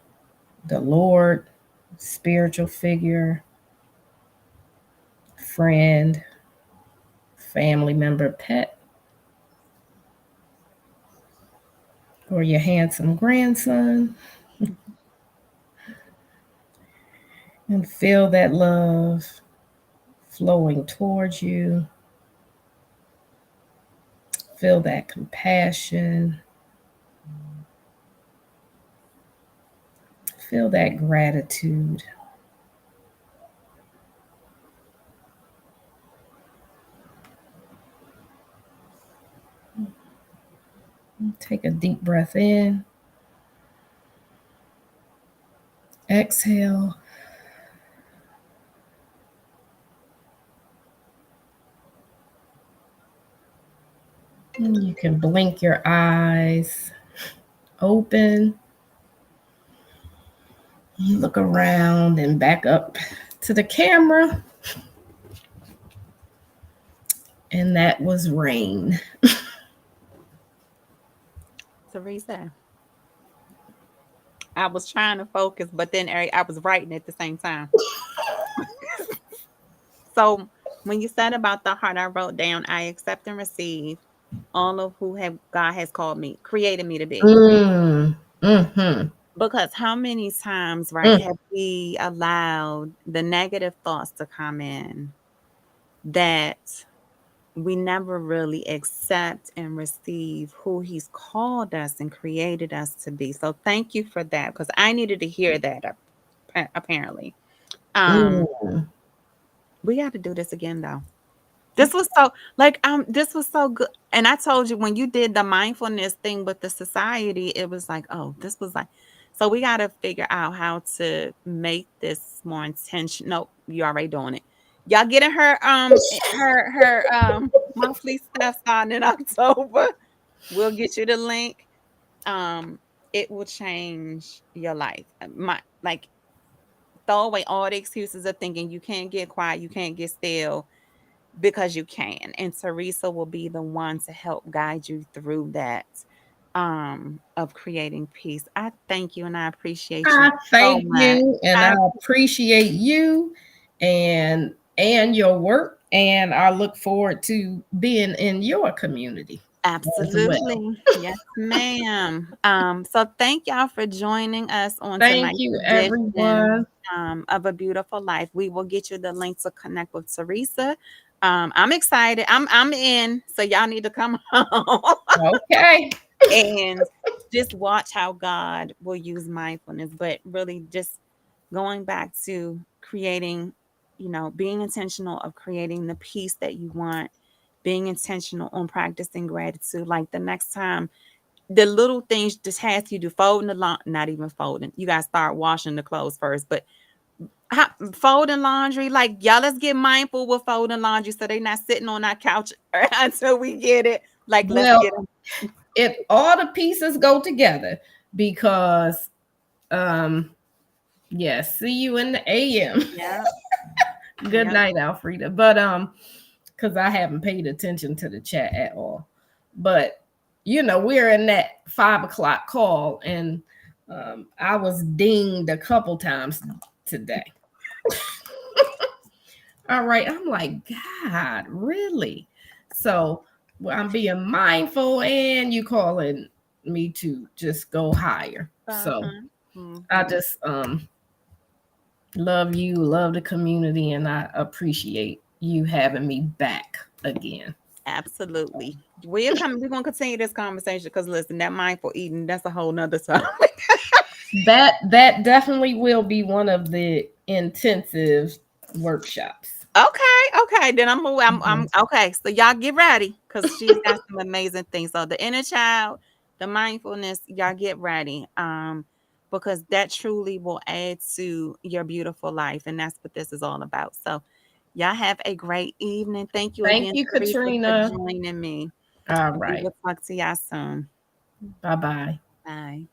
the Lord, spiritual figure, friend, family member, pet, or your handsome grandson, and feel that love flowing towards you. Feel that compassion. Feel that gratitude. Take a deep breath in. Exhale. And you can blink your eyes open. Look around and back up to the camera. And that was rain. Teresa, I was trying to focus, but then I was writing at the same time. So when you said about the heart, I wrote down, I accept and receive all of who have God has called me, created me to be. Mm, mm-hmm. Because how many times, right, Mm. have we allowed the negative thoughts to come in that we never really accept and receive who he's called us and created us to be. So thank you for that because I needed to hear that apparently. Um, Mm. we got to do this again though. This was so like this was so good. And I told you when you did the mindfulness thing with the society, it was like, oh, this was like so we gotta figure out how to make this more intentional. No, you already doing it. Y'all getting her monthly stuff starting in October. We'll get you the link. Um, it will change your life. My like throw away all the excuses of thinking you can't get quiet, you can't get still because you can. And Teresa will be the one to help guide you through that of creating peace. I thank you and I appreciate you I so thank much. you, and I I appreciate you and your work, and I look forward to being in your community as well. absolutely. Yes, ma'am. So thank y'all for joining us on Thank tonight's you, edition everyone. of A Beautiful Life. We will get you the link to connect with Teresa. I'm excited. I'm in. So y'all need to come home. Okay. And just watch how God will use mindfulness, but really just going back to creating, being intentional of creating the peace that you want, being intentional on practicing gratitude. Like the next time, the little things just has you do folding the not even folding. You gotta start washing the clothes first, but folding laundry, like y'all, let's get mindful with folding laundry so they not sitting on our couch until we get it. Like let's Well, get them. if all the pieces go together, because um yeah, see you in the AM. Yeah, Good yeah. night, Alfreda. But because I haven't paid attention to the chat at all. But we're in that 5 o'clock call, and I was dinged a couple times today. All right, I'm like, God, really? So I'm being mindful, and you calling me to just go higher. So Uh-huh. I Mhm. just love you, love the community, and I appreciate you having me back again. Absolutely. We're gonna continue this conversation because listen, that mindful eating, that's a whole nother topic. That definitely will be one of the intensive workshops. Okay, okay. Then I'm Mhm. okay. So y'all get ready because she's got some amazing things. So the inner child, the mindfulness, y'all get ready. Because that truly will add to your beautiful life. And that's what this is all about. So y'all have a great evening. Thank you Thank again, you, Teresa, for Katrina. joining me. All And we right. will talk to y'all soon. Bye bye. Bye.